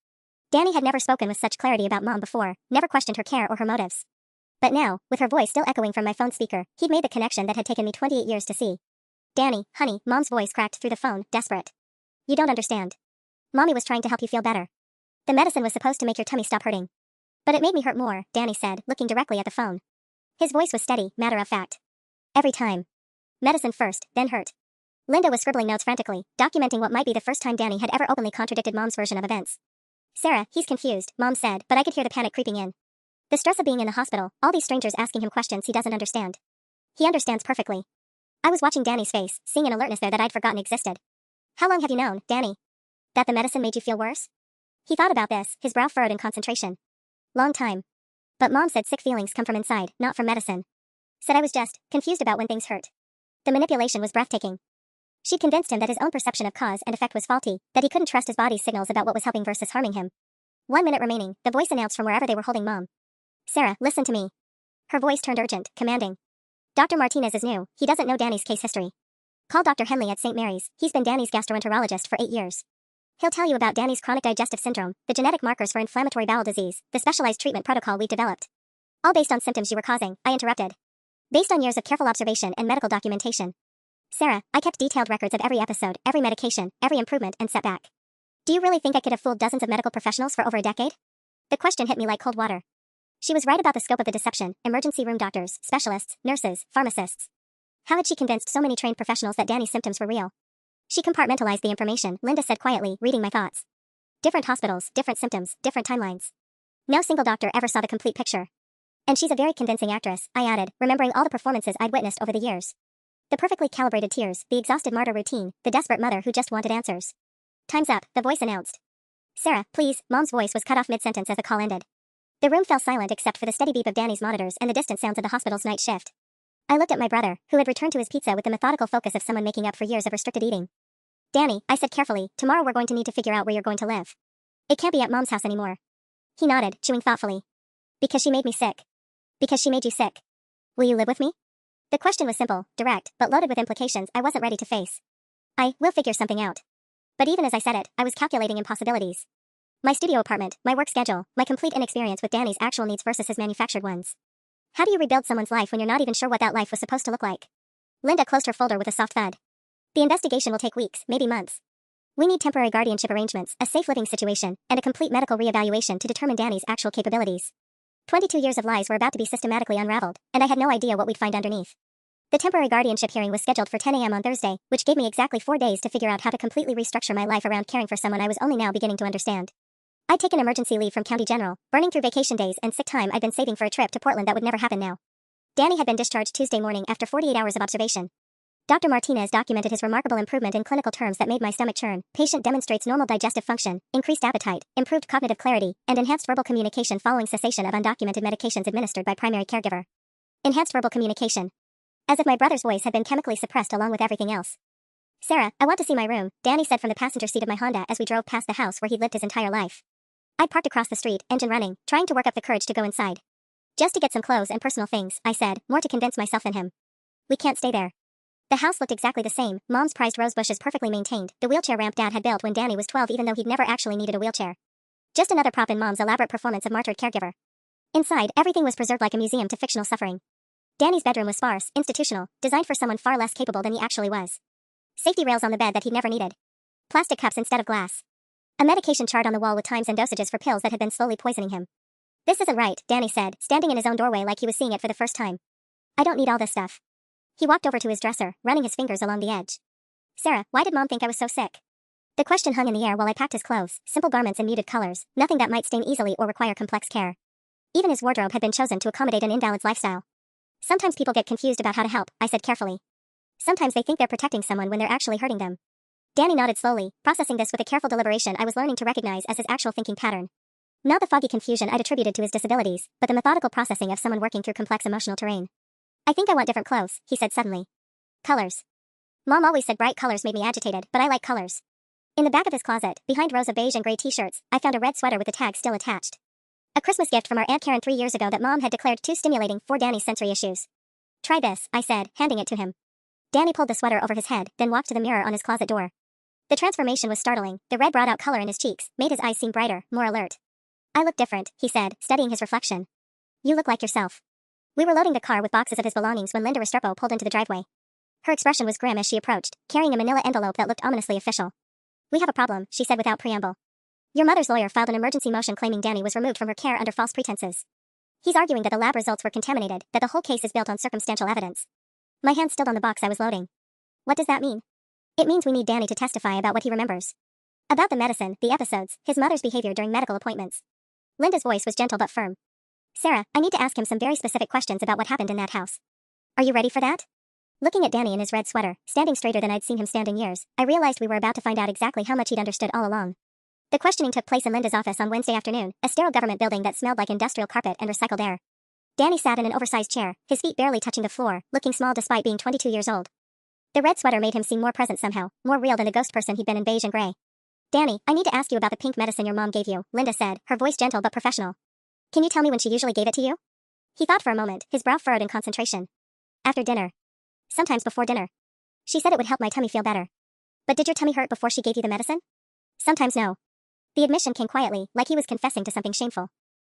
S1: Danny had never spoken with such clarity about Mom before, never questioned her care or her motives. But now, with her voice still echoing from my phone speaker, he'd made the connection that had taken me 28 years to see. Danny, honey, Mom's voice cracked through the phone, desperate. You don't understand. Mommy was trying to help you feel better. The medicine was supposed to make your tummy stop hurting. But it made me hurt more, Danny said, looking directly at the phone. His voice was steady, matter of fact. Every time. Medicine first, then hurt. Linda was scribbling notes frantically, documenting what might be the first time Danny had ever openly contradicted Mom's version of events. Sarah, he's confused, Mom said, but I could hear the panic creeping in. The stress of being in the hospital, all these strangers asking him questions he doesn't understand. He understands perfectly. I was watching Danny's face, seeing an alertness there that I'd forgotten existed. How long have you known, Danny? That the medicine made you feel worse? He thought about this, his brow furrowed in concentration. Long time. But Mom said sick feelings come from inside, not from medicine. Said I was just confused about when things hurt. The manipulation was breathtaking. She'd convinced him that his own perception of cause and effect was faulty, that he couldn't trust his body's signals about what was helping versus harming him. 1 minute remaining, the voice announced from wherever they were holding Mom. Sarah, listen to me. Her voice turned urgent, commanding. Dr. Martinez is new, he doesn't know Danny's case history. Call Dr. Henley at St. Mary's, he's been Danny's gastroenterologist for 8 years. He'll tell you about Danny's chronic digestive syndrome, the genetic markers for inflammatory bowel disease, the specialized treatment protocol we've developed. All based on symptoms you were causing, I interrupted. Based on years of careful observation and medical documentation. Sarah, I kept detailed records of every episode, every medication, every improvement and setback. Do you really think I could have fooled dozens of medical professionals for over a decade? The question hit me like cold water. She was right about the scope of the deception, emergency room doctors, specialists, nurses, pharmacists. How had she convinced so many trained professionals that Danny's symptoms were real? She compartmentalized the information, Linda said quietly, reading my thoughts. Different hospitals, different symptoms, different timelines. No single doctor ever saw the complete picture. And she's a very convincing actress, I added, remembering all the performances I'd witnessed over the years. The perfectly calibrated tears, the exhausted martyr routine, the desperate mother who just wanted answers. Time's up, the voice announced. Sarah, please, Mom's voice was cut off mid-sentence as the call ended. The room fell silent except for the steady beep of Danny's monitors and the distant sounds of the hospital's night shift. I looked at my brother, who had returned to his pizza with the methodical focus of someone making up for years of restricted eating. Danny, I said carefully, tomorrow we're going to need to figure out where you're going to live. It can't be at Mom's house anymore. He nodded, chewing thoughtfully. Because she made me sick. Because she made you sick. Will you live with me? The question was simple, direct, but loaded with implications I wasn't ready to face. We'll figure something out. But even as I said it, I was calculating impossibilities. My studio apartment, my work schedule, my complete inexperience with Danny's actual needs versus his manufactured ones. How do you rebuild someone's life when you're not even sure what that life was supposed to look like? Linda closed her folder with a soft thud. The investigation will take weeks, maybe months. We need temporary guardianship arrangements, a safe living situation, and a complete medical reevaluation to determine Danny's actual capabilities. 22 years of lies were about to be systematically unraveled, and I had no idea what we'd find underneath. The temporary guardianship hearing was scheduled for 10 a.m. on Thursday, which gave me exactly 4 days to figure out how to completely restructure my life around caring for someone I was only now beginning to understand. I'd taken emergency leave from County General, burning through vacation days and sick time I'd been saving for a trip to Portland that would never happen now. Danny had been discharged Tuesday morning after 48 hours of observation. Dr. Martinez documented his remarkable improvement in clinical terms that made my stomach churn. Patient demonstrates normal digestive function, increased appetite, improved cognitive clarity, and enhanced verbal communication following cessation of undocumented medications administered by primary caregiver. Enhanced verbal communication. As if my brother's voice had been chemically suppressed along with everything else. Sarah, I want to see my room, Danny said from the passenger seat of my Honda as we drove past the house where he'd lived his entire life. I'd parked across the street, engine running, trying to work up the courage to go inside. Just to get some clothes and personal things, I said, more to convince myself than him. We can't stay there. The house looked exactly the same, Mom's prized rose bushes perfectly maintained, the wheelchair ramp Dad had built when Danny was 12 even though he'd never actually needed a wheelchair. Just another prop in Mom's elaborate performance of martyred caregiver. Inside, everything was preserved like a museum to fictional suffering. Danny's bedroom was sparse, institutional, designed for someone far less capable than he actually was. Safety rails on the bed that he'd never needed. Plastic cups instead of glass. A medication chart on the wall with times and dosages for pills that had been slowly poisoning him. This isn't right, Danny said, standing in his own doorway like he was seeing it for the first time. I don't need all this stuff. He walked over to his dresser, running his fingers along the edge. Sarah, why did Mom think I was so sick? The question hung in the air while I packed his clothes, simple garments in muted colors, nothing that might stain easily or require complex care. Even his wardrobe had been chosen to accommodate an invalid's lifestyle. Sometimes people get confused about how to help, I said carefully. Sometimes they think they're protecting someone when they're actually hurting them. Danny nodded slowly, processing this with a careful deliberation I was learning to recognize as his actual thinking pattern. Not the foggy confusion I'd attributed to his disabilities, but the methodical processing of someone working through complex emotional terrain. I think I want different clothes, he said suddenly. Colors. Mom always said bright colors made me agitated, but I like colors. In the back of his closet, behind rows of beige and gray t-shirts, I found a red sweater with the tag still attached. A Christmas gift from our Aunt Karen 3 years ago that Mom had declared too stimulating for Danny's sensory issues. Try this, I said, handing it to him. Danny pulled the sweater over his head, then walked to the mirror on his closet door. The transformation was startling. The red brought out color in his cheeks, made his eyes seem brighter, more alert. I look different, he said, studying his reflection. You look like yourself. We were loading the car with boxes of his belongings when Linda Restrepo pulled into the driveway. Her expression was grim as she approached, carrying a manila envelope that looked ominously official. We have a problem, she said without preamble. Your mother's lawyer filed an emergency motion claiming Danny was removed from her care under false pretenses. He's arguing that the lab results were contaminated, that the whole case is built on circumstantial evidence. My hand stilled on the box I was loading. What does that mean? It means we need Danny to testify about what he remembers. About the medicine, the episodes, his mother's behavior during medical appointments. Linda's voice was gentle but firm. Sarah, I need to ask him some very specific questions about what happened in that house. Are you ready for that? Looking at Danny in his red sweater, standing straighter than I'd seen him stand in years, I realized we were about to find out exactly how much he'd understood all along. The questioning took place in Linda's office on Wednesday afternoon, a sterile government building that smelled like industrial carpet and recycled air. Danny sat in an oversized chair, his feet barely touching the floor, looking small despite being 22 years old. The red sweater made him seem more present somehow, more real than the ghost person he'd been in beige and gray. Danny, I need to ask you about the pink medicine your mom gave you, Linda said, her voice gentle but professional. Can you tell me when she usually gave it to you? He thought for a moment, his brow furrowed in concentration. After dinner. Sometimes before dinner. She said it would help my tummy feel better. But did your tummy hurt before she gave you the medicine? Sometimes no. The admission came quietly, like he was confessing to something shameful.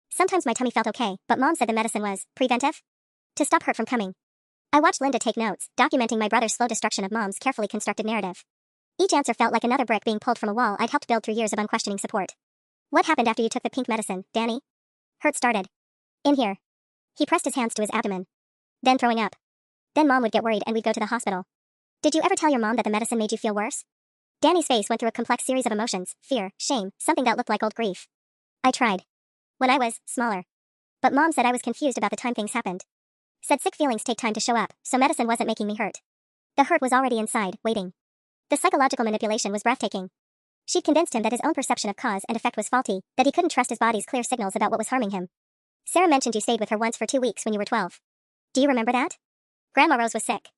S1: Sometimes my tummy felt okay, but Mom said the medicine was preventive? To stop hurt from coming. I watched Linda take notes, documenting my brother's slow destruction of Mom's carefully constructed narrative. Each answer felt like another brick being pulled from a wall I'd helped build through years of unquestioning support. What happened after you took the pink medicine, Danny? Hurt started. In here. He pressed his hands to his abdomen. Then throwing up. Then Mom would get worried and we'd go to the hospital. Did you ever tell your mom that the medicine made you feel worse? Danny's face went through a complex series of emotions, fear, shame, something that looked like old grief. I tried. When I was smaller. But Mom said I was confused about the time things happened. Said sick feelings take time to show up, so medicine wasn't making me hurt. The hurt was already inside, waiting. The psychological manipulation was breathtaking. She'd convinced him that his own perception of cause and effect was faulty, that he couldn't trust his body's clear signals about what was harming him. Sarah mentioned you stayed with her once for 2 weeks when you were 12. Do you remember that? Grandma Rose was sick.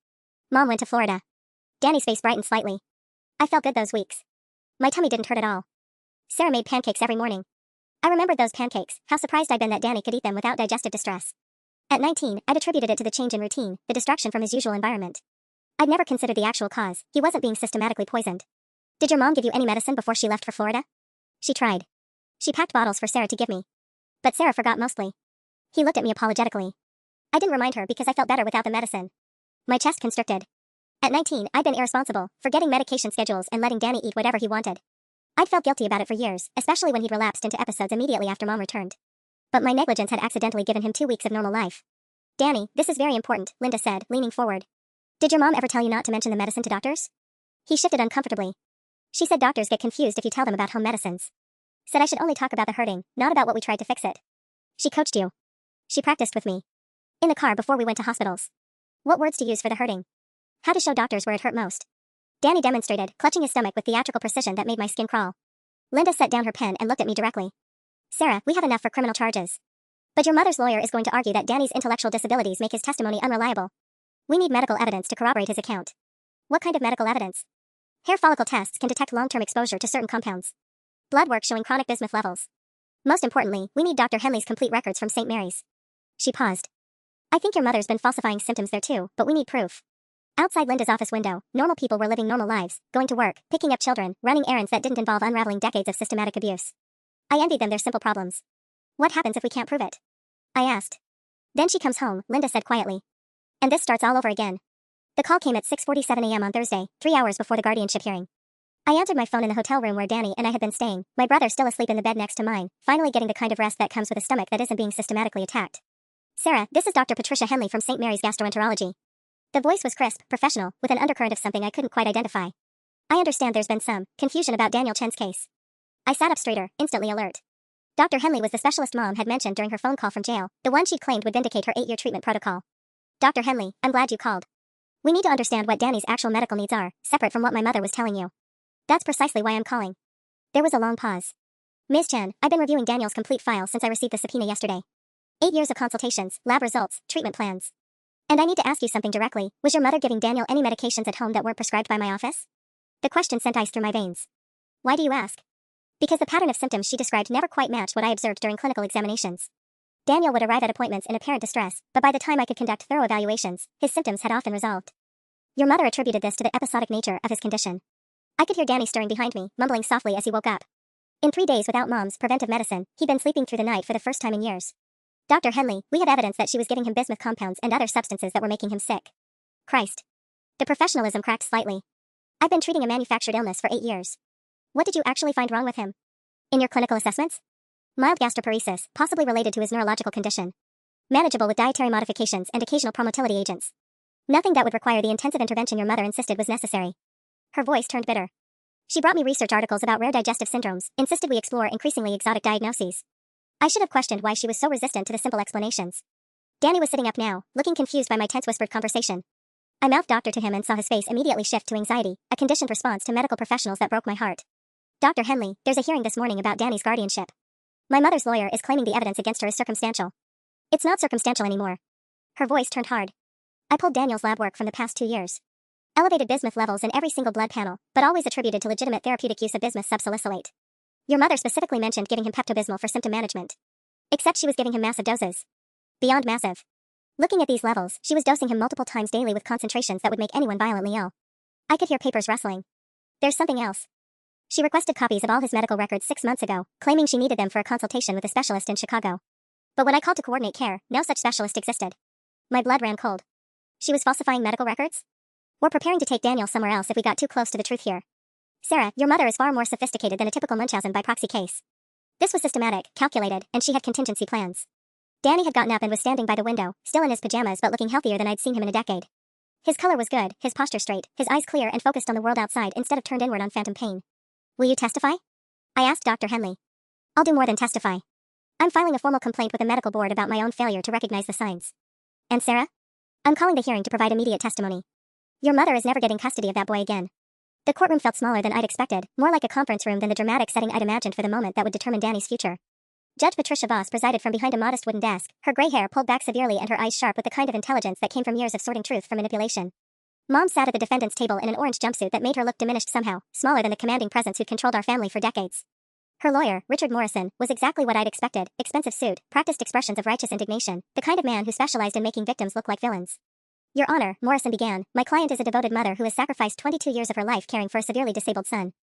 S1: Mom went to Florida. Danny's face brightened slightly. I felt good those weeks. My tummy didn't hurt at all. Sarah made pancakes every morning. I remembered those pancakes, how surprised I'd been that Danny could eat them without digestive distress. At 19, I'd attributed it to the change in routine, the distraction from his usual environment. I'd never considered the actual cause. He wasn't being systematically poisoned. Did your mom give you any medicine before she left for Florida? She tried. She packed bottles for Sarah to give me. But Sarah forgot mostly. He looked at me apologetically. I didn't remind her because I felt better without the medicine. My chest constricted. At 19, I'd been irresponsible, forgetting medication schedules and letting Danny eat whatever he wanted. I'd felt guilty about it for years, especially when he'd relapsed into episodes immediately after Mom returned. But my negligence had accidentally given him 2 weeks of normal life. Danny, this is very important, Linda said, leaning forward. Did your mom ever tell you not to mention the medicine to doctors? He shifted uncomfortably. She said doctors get confused if you tell them about home medicines. Said I should only talk about the hurting, not about what we tried to fix it. She coached you. She practiced with me. In the car before we went to hospitals. What words to use for the hurting? How to show doctors where it hurt most. Danny demonstrated, clutching his stomach with theatrical precision that made my skin crawl. Linda set down her pen and looked at me directly. Sarah, we have enough for criminal charges. But your mother's lawyer is going to argue that Danny's intellectual disabilities make his testimony unreliable. We need medical evidence to corroborate his account. What kind of medical evidence? Hair follicle tests can detect long-term exposure to certain compounds. Blood work showing chronic bismuth levels. Most importantly, we need Dr. Henley's complete records from St. Mary's. She paused. I think your mother's been falsifying symptoms there too, but we need proof. Outside Linda's office window, normal people were living normal lives, going to work, picking up children, running errands that didn't involve unraveling decades of systematic abuse. I envied them their simple problems. What happens if we can't prove it? I asked. Then she comes home, Linda said quietly. And this starts all over again. The call came at 6:47 a.m. on Thursday, 3 hours before the guardianship hearing. I answered my phone in the hotel room where Danny and I had been staying, my brother still asleep in the bed next to mine, finally getting the kind of rest that comes with a stomach that isn't being systematically attacked. Sarah, this is Dr. Patricia Henley from St. Mary's Gastroenterology. The voice was crisp, professional, with an undercurrent of something I couldn't quite identify. I understand there's been some confusion about Daniel Chen's case. I sat up straighter, instantly alert. Dr. Henley was the specialist Mom had mentioned during her phone call from jail, the one she'd claimed would vindicate her 8-year treatment protocol. Dr. Henley, I'm glad you called. We need to understand what Danny's actual medical needs are, separate from what my mother was telling you. That's precisely why I'm calling. There was a long pause. Ms. Chen, I've been reviewing Daniel's complete file since I received the subpoena yesterday. 8 years of consultations, lab results, treatment plans. And I need to ask you something directly. Was your mother giving Daniel any medications at home that weren't prescribed by my office? The question sent ice through my veins. Why do you ask? Because the pattern of symptoms she described never quite matched what I observed during clinical examinations. Daniel would arrive at appointments in apparent distress, but by the time I could conduct thorough evaluations, his symptoms had often resolved. Your mother attributed this to the episodic nature of his condition. I could hear Danny stirring behind me, mumbling softly as he woke up. In 3 days without Mom's preventive medicine, he'd been sleeping through the night for the first time in years. Dr. Henley, we have evidence that she was giving him bismuth compounds and other substances that were making him sick. Christ. The professionalism cracked slightly. I've been treating a manufactured illness for 8 years. What did you actually find wrong with him? In your clinical assessments? Mild gastroparesis, possibly related to his neurological condition. Manageable with dietary modifications and occasional promotility agents. Nothing that would require the intensive intervention your mother insisted was necessary. Her voice turned bitter. She brought me research articles about rare digestive syndromes, insisted we explore increasingly exotic diagnoses. I should have questioned why she was so resistant to the simple explanations. Danny was sitting up now, looking confused by my tense whispered conversation. I mouthed doctor to him and saw his face immediately shift to anxiety, a conditioned response to medical professionals that broke my heart. Dr. Henley, there's a hearing this morning about Danny's guardianship. My mother's lawyer is claiming the evidence against her is circumstantial. It's not circumstantial anymore. Her voice turned hard. I pulled Daniel's lab work from the past 2 years. Elevated bismuth levels in every single blood panel, but always attributed to legitimate therapeutic use of bismuth subsalicylate. Your mother specifically mentioned giving him Pepto-Bismol for symptom management. Except she was giving him massive doses. Beyond massive. Looking at these levels, she was dosing him multiple times daily with concentrations that would make anyone violently ill. I could hear papers rustling. There's something else. She requested copies of all his medical records 6 months ago, claiming she needed them for a consultation with a specialist in Chicago. But when I called to coordinate care, no such specialist existed. My blood ran cold. She was falsifying medical records? We're preparing to take Daniel somewhere else if we got too close to the truth here. Sarah, your mother is far more sophisticated than a typical Munchausen by proxy case. This was systematic, calculated, and she had contingency plans. Danny had gotten up and was standing by the window, still in his pajamas but looking healthier than I'd seen him in a decade. His color was good, his posture straight, his eyes clear and focused on the world outside instead of turned inward on phantom pain. Will you testify? I asked Dr. Henley. I'll do more than testify. I'm filing a formal complaint with the medical board about my own failure to recognize the signs. And Sarah? I'm calling the hearing to provide immediate testimony. Your mother is never getting custody of that boy again. The courtroom felt smaller than I'd expected, more like a conference room than the dramatic setting I'd imagined for the moment that would determine Danny's future. Judge Patricia Voss presided from behind a modest wooden desk, her gray hair pulled back severely and her eyes sharp with the kind of intelligence that came from years of sorting truth from manipulation. Mom sat at the defendant's table in an orange jumpsuit that made her look diminished somehow, smaller than the commanding presence who'd controlled our family for decades. Her lawyer, Richard Morrison, was exactly what I'd expected, expensive suit, practiced expressions of righteous indignation, the kind of man who specialized in making victims look like villains. Your Honor, Morrison began, my client is a devoted mother who has sacrificed 22 years of her life caring for a severely disabled son.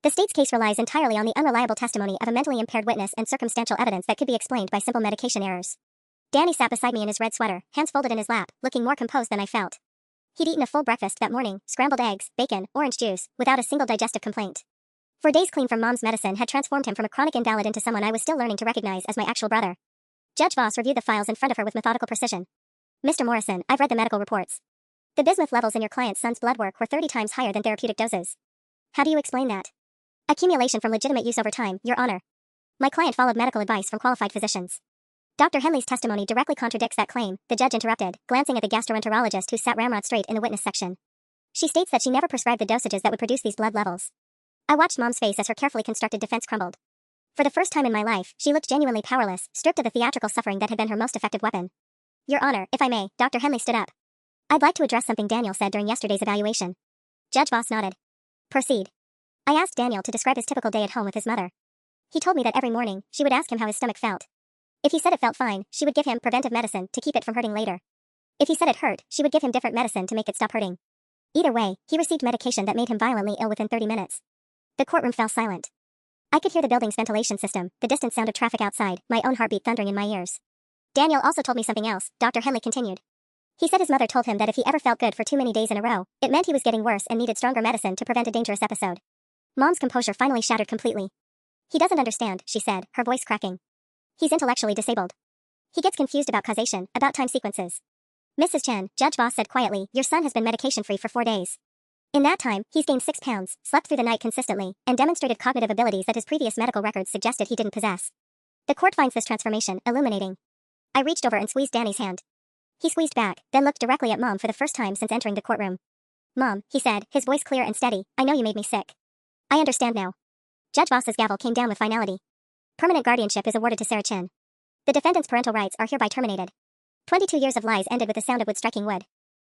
S1: The state's case relies entirely on the unreliable testimony of a mentally impaired witness and circumstantial evidence that could be explained by simple medication errors. Danny sat beside me in his red sweater, hands folded in his lap, looking more composed than I felt. He'd eaten a full breakfast that morning, scrambled eggs, bacon, orange juice, without a single digestive complaint. 4 days clean from Mom's medicine had transformed him from a chronic invalid into someone I was still learning to recognize as my actual brother. Judge Voss reviewed the files in front of her with methodical precision. Mr. Morrison, I've read the medical reports. The bismuth levels in your client's son's blood work were 30 times higher than therapeutic doses. How do you explain that? Accumulation from legitimate use over time, Your Honor. My client followed medical advice from qualified physicians. Dr. Henley's testimony directly contradicts that claim, the judge interrupted, glancing at the gastroenterologist who sat ramrod straight in the witness section. She states that she never prescribed the dosages that would produce these blood levels. I watched Mom's face as her carefully constructed defense crumbled. For the first time in my life, she looked genuinely powerless, stripped of the theatrical suffering that had been her most effective weapon. Your Honor, if I may, Dr. Henley stood up. I'd like to address something Daniel said during yesterday's evaluation. Judge Voss nodded. Proceed. I asked Daniel to describe his typical day at home with his mother. He told me that every morning, she would ask him how his stomach felt. If he said it felt fine, she would give him preventive medicine to keep it from hurting later. If he said it hurt, she would give him different medicine to make it stop hurting. Either way, he received medication that made him violently ill within 30 minutes. The courtroom fell silent. I could hear the building's ventilation system, the distant sound of traffic outside, my own heartbeat thundering in my ears. Daniel also told me something else, Dr. Henley continued. He said his mother told him that if he ever felt good for too many days in a row, it meant he was getting worse and needed stronger medicine to prevent a dangerous episode. Mom's composure finally shattered completely. He doesn't understand, she said, her voice cracking. He's intellectually disabled. He gets confused about causation, about time sequences. Mrs. Chen, Judge Voss said quietly, your son has been medication-free for 4 days. In that time, he's gained 6 pounds, slept through the night consistently, and demonstrated cognitive abilities that his previous medical records suggested he didn't possess. The court finds this transformation illuminating. I reached over and squeezed Danny's hand. He squeezed back, then looked directly at Mom for the first time since entering the courtroom. Mom, he said, his voice clear and steady, I know you made me sick. I understand now. Judge Voss's gavel came down with finality. Permanent guardianship is awarded to Sarah Chin. The defendant's parental rights are hereby terminated. 22 years of lies ended with the sound of wood striking wood.